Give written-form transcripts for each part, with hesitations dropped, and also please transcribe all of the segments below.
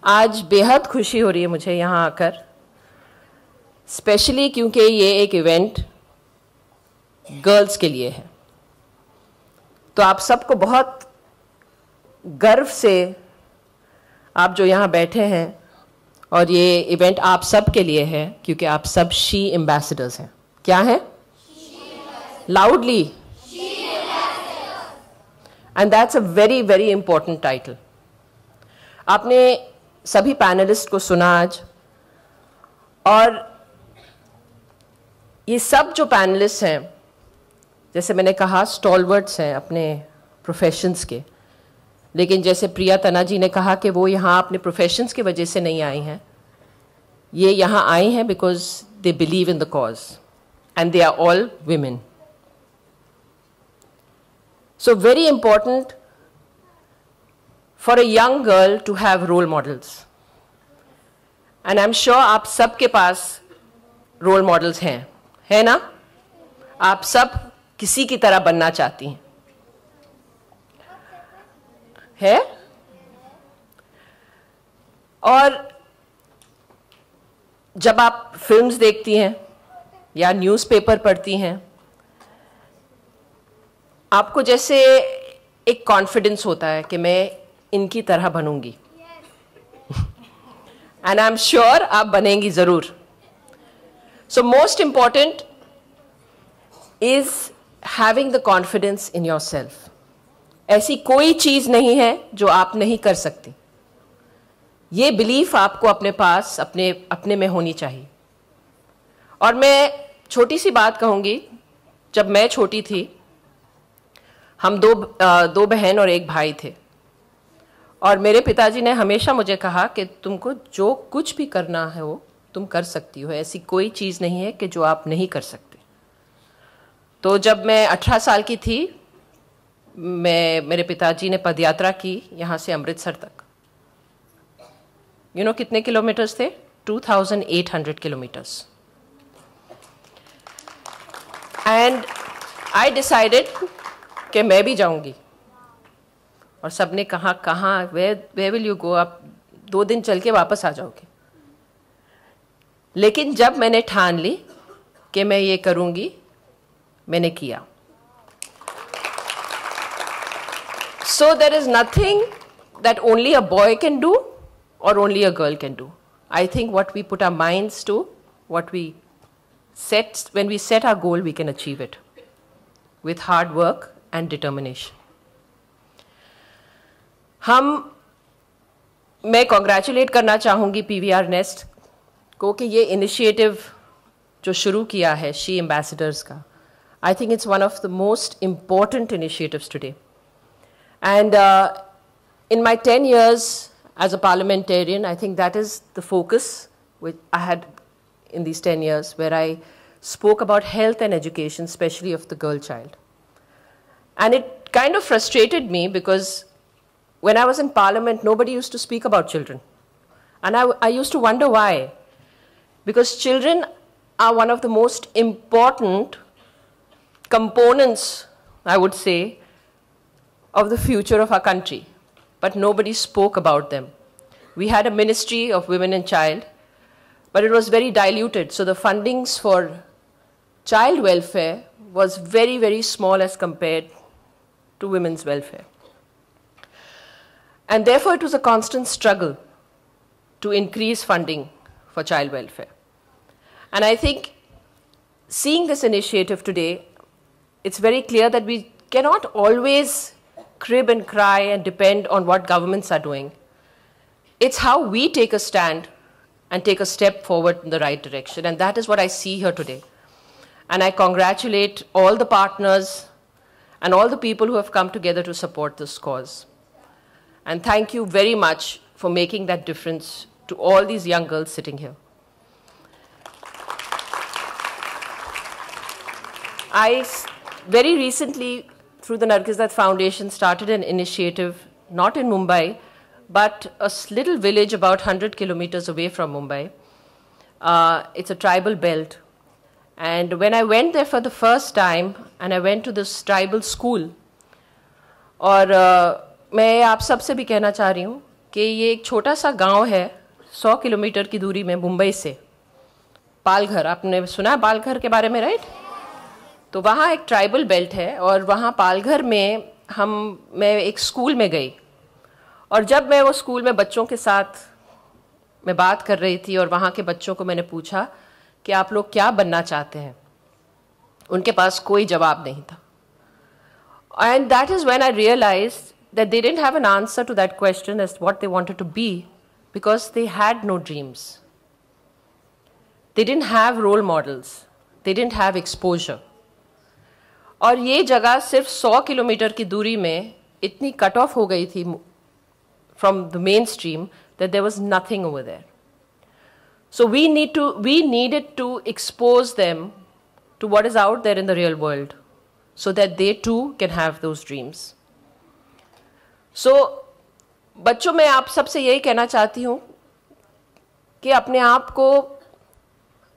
आज बेहद खुशी हो रही है मुझे यहाँ आकर, स्पेशली क्योंकि ये एक इवेंट गर्ल्स के लिए है। तो आप सबको बहुत गर्व से आप जो यहाँ बैठे हैं, और ये इवेंट आप सब के लिए है क्योंकि आप सब शी एम्बेसडर्स हैं। क्या है? Loudly. And that's a very very important title. आपने सभी पैनलिस्ट को सुना आज, और ये सब जो पैनलिस्ट हैं, जैसे मैंने कहा, स्टॉलवर्ड्स हैं अपने प्रोफेशंस के, लेकिन जैसे प्रिया तना जी ने कहा कि वो यहाँ अपने प्रोफेशंस की वजह से नहीं आई हैं, ये यहाँ आई हैं because they believe in the cause and they are all women. So very important for a young girl to have role models, and I'm sure आप सब के पास role models हैं, है ना? आप सब किसी की तरह बनना चाहती हैं, है? और जब आप फिल्म्स देखती हैं या न्यूज़पेपर पढ़ती हैं, आपको जैसे एक कॉन्फिडेंस होता है कि मैं इनकी तरह बनूंगी, एंड आई एम श्योर आप बनेंगी जरूर। So most important is having the confidence in your self. ऐसी कोई चीज नहीं है जो आप नहीं कर सकती। ये बिलीफ आपको अपने पास अपने में होनी चाहिए। और मैं छोटी सी बात कहूंगी, जब मैं छोटी थी, हम दो बहन और एक भाई थे, और मेरे पिताजी ने हमेशा मुझे कहा कि तुमको जो कुछ भी करना है वो तुम कर सकती हो, ऐसी कोई चीज़ नहीं है कि जो आप नहीं कर सकते। तो जब मैं 18 साल की थी, मेरे पिताजी ने पदयात्रा की यहाँ से अमृतसर तक। यू नो कितने किलोमीटर्स थे? 2800 किलोमीटर्स। एंड आई डिसाइडेड कि मैं भी जाऊंगी। और सबने कहा वेयर विल यू गो, आप 2 दिन चल के वापस आ जाओगे। लेकिन जब मैंने ठान ली कि मैं ये करूंगी, मैंने किया। So there is nothing that only a boy can do और only a girl can do. I think what we put our minds to, what we set, when we set our goal, we can achieve it with hard work and determination. मैं congratulate करना चाहूँगी PVR nest को कि ये initiative जो शुरू किया है शी एम्बेसडर्स का, I think it's one of the most important initiatives today. And in my 10 years as a parliamentarian, I think that is the focus which I had in these 10 years, where I spoke about health and education, especially of the girl child. And it kind of frustrated me because when I was in Parliament, nobody used to speak about children. And I used to wonder why. Because children are one of the most important components, I would say, of the future of our country. But nobody spoke about them. We had a Ministry of Women and Child, but it was very diluted. So the fundings for child welfare was very, very small as compared to women's welfare. And therefore, it was a constant struggle to increase funding for child welfare. And I think seeing this initiative today, it's very clear that we cannot always crib and cry and depend on what governments are doing. It's how we take a stand and take a step forward in the right direction. And that is what I see here today. And I congratulate all the partners and all the people who have come together to support this cause. And thank you very much for making that difference to all these young girls sitting here. I very recently, through the Nargis Dutt Foundation, started an initiative, not in Mumbai, but a little village about 100 kilometers away from Mumbai. It's a tribal belt. And when I went there for the first time, and I went to this tribal school, और मैं आप सबसे भी कहना चाह रही हूँ कि ये एक छोटा सा गांव है 100 किलोमीटर की दूरी में मुंबई से, पालघर। आपने सुना है पालघर के बारे में, राइट? तो वहाँ एक ट्राइबल बेल्ट है और वहाँ पालघर में मैं एक स्कूल में गई, और जब मैं वो स्कूल में बच्चों के साथ मैं बात कर रही थी और वहाँ के बच्चों को मैंने पूछा कि आप लोग क्या बनना चाहते हैं, उनके पास कोई जवाब नहीं था। And that is when I realized that they didn't have an answer to that question as what they wanted to be, because they had no dreams. They didn't have role models. They didn't have exposure. और ये जगह सिर्फ 100 kilometre की दूरी में इतनी cut off हो गई थी from the mainstream that there was nothing over there. So we needed to expose them to what is out there in the real world, so that they too can have those dreams. So बच्चों, मैं आप सबसे यही कहना चाहती हूँ कि अपने आप को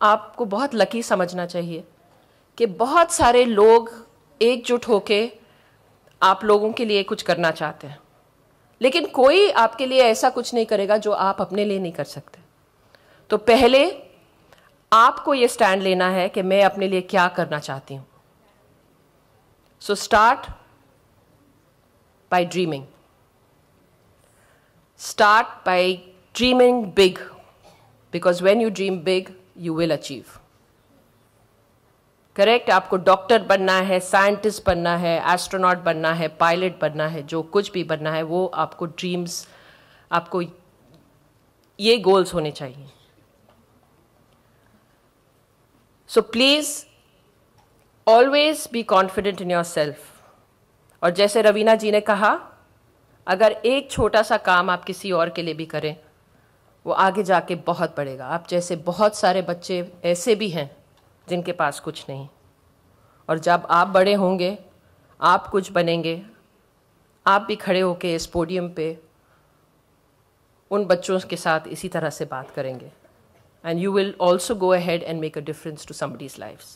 आपको बहुत लकी समझना चाहिए कि बहुत सारे लोग एकजुट होके आप लोगों के लिए कुछ करना चाहते हैं, लेकिन कोई आपके लिए ऐसा कुछ नहीं करेगा जो आप अपने लिए नहीं कर सकते। तो पहले आपको ये स्टैंड लेना है कि मैं अपने लिए क्या करना चाहती हूँ। So start by dreaming. Start by dreaming big, because when you dream big, you will achieve. Correct? आपको डॉक्टर बनना है, साइंटिस्ट बनना है, एस्ट्रोनॉट बनना है, पायलट बनना है, जो कुछ भी बनना है वो आपको ड्रीम्स, आपको ये गोल्स होने चाहिए। So please always be confident in yourself. और जैसे रवीना जी ने कहा, अगर एक छोटा सा काम आप किसी और के लिए भी करें, वो आगे जाके बहुत बढ़ेगा। आप जैसे बहुत सारे बच्चे ऐसे भी हैं जिनके पास कुछ नहीं, और जब आप बड़े होंगे, आप कुछ बनेंगे, आप भी खड़े होके इस पोडियम पे उन बच्चों के साथ इसी तरह से बात करेंगे, and you will also go ahead and make a difference to somebody's lives.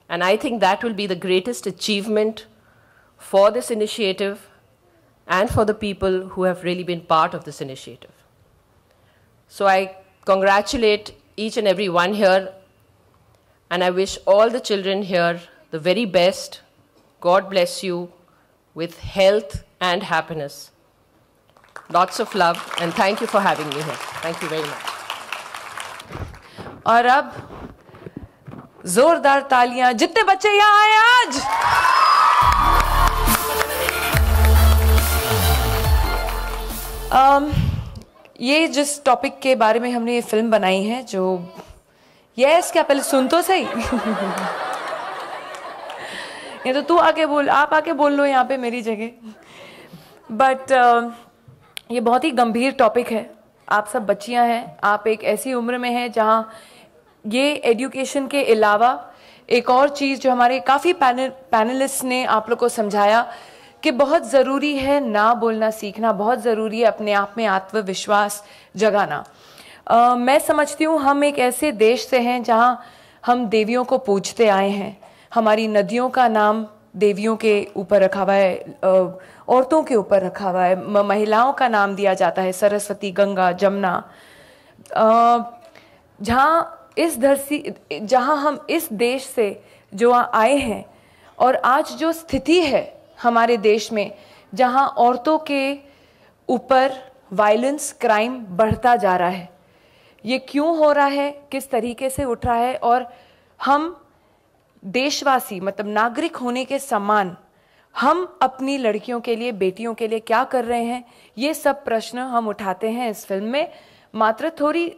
And I think that will be the greatest achievement for this initiative and for the people who have really been part of this initiative. So I congratulate each and every one here, and I wish all the children here the very best. God bless you with health and happiness. Lots of love, and thank you for having me here. Thank you very much. और अब जोरदार तालियां जितने बच्चे यहाँ आए आज। ये जिस टॉपिक के बारे में हमने ये फिल्म बनाई है, जो यस क्या पहले सुन तो सही ये तो तू आके बोल, आप आके बोल लो यहाँ पे मेरी जगह। बट ये बहुत ही गंभीर टॉपिक है। आप सब बच्चियां हैं, आप एक ऐसी उम्र में हैं जहाँ ये एजुकेशन के अलावा एक और चीज़ जो हमारे काफ़ी पैनलिस्ट ने आप लोग को समझाया कि बहुत ज़रूरी है ना बोलना सीखना, बहुत ज़रूरी है अपने आप में आत्मविश्वास जगाना। मैं समझती हूँ हम एक ऐसे देश से हैं जहाँ हम देवियों को पूजते आए हैं। हमारी नदियों का नाम देवियों के ऊपर रखा हुआ है, औरतों के ऊपर रखा हुआ है, महिलाओं का नाम दिया जाता है, सरस्वती, गंगा, जमुना। जहाँ हम इस देश से जो आए हैं, और आज जो स्थिति है हमारे देश में, जहाँ औरतों के ऊपर वायलेंस, क्राइम बढ़ता जा रहा है, ये क्यों हो रहा है, किस तरीके से उठ रहा है, और हम देशवासी मतलब नागरिक होने के समान हम अपनी लड़कियों के लिए, बेटियों के लिए क्या कर रहे हैं, ये सब प्रश्न हम उठाते हैं इस फिल्म में। मात्र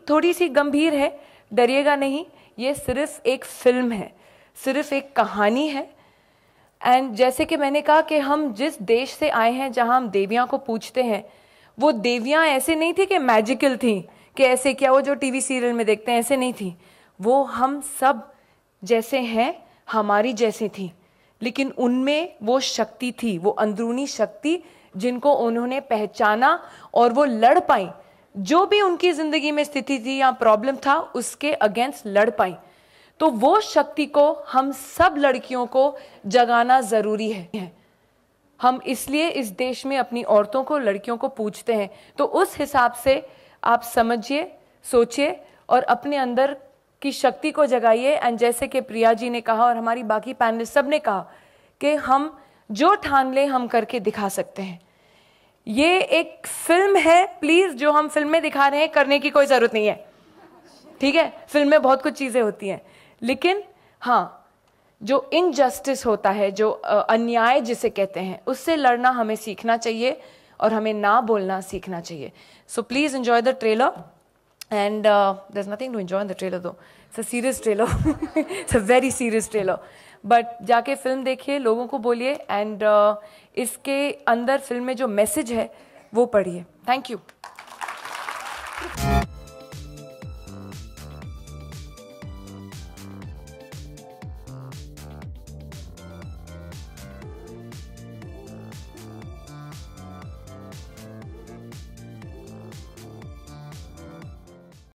थोड़ी सी गंभीर है, डरिएगा नहीं, ये सिर्फ एक फिल्म है, सिर्फ एक कहानी है। एंड जैसे कि मैंने कहा कि हम जिस देश से आए हैं जहां हम देवियां को पूजते हैं, वो देवियां ऐसे नहीं थी कि मैजिकल थी, कि ऐसे क्या वो जो टीवी सीरियल में देखते हैं, ऐसे नहीं थी। वो हम सब जैसे हैं, हमारी जैसी थी, लेकिन उनमें वो शक्ति थी, वो अंदरूनी शक्ति जिनको उन्होंने पहचाना और वो लड़ पाई। जो भी उनकी जिंदगी में स्थिति थी या प्रॉब्लम था, उसके अगेंस्ट लड़ पाई। तो वो शक्ति को हम सब लड़कियों को जगाना जरूरी है। हम इसलिए इस देश में अपनी औरतों को, लड़कियों को पूछते हैं। तो उस हिसाब से आप समझिए, सोचिए और अपने अंदर की शक्ति को जगाइए। एंड जैसे कि प्रिया जी ने कहा और हमारी बाकी पैनलिस्ट सब ने कहा कि हम जो ठान लें हम करके दिखा सकते हैं। ये एक फिल्म है, प्लीज जो हम फिल्म में दिखा रहे हैं करने की कोई जरूरत नहीं है, ठीक है। फिल्म में बहुत कुछ चीजें होती हैं, लेकिन हाँ, जो इनजस्टिस होता है, जो अन्याय जिसे कहते हैं, उससे लड़ना हमें सीखना चाहिए और हमें ना बोलना सीखना चाहिए। So please enjoy the trailer and there is nothing to enjoy in the trailer though, it's a serious trailer, it's a very serious trailer. But जाके फिल्म देखिए, लोगों को बोलिए एंड इसके अंदर फिल्म में जो मैसेज है वो पढ़िए। Thank you.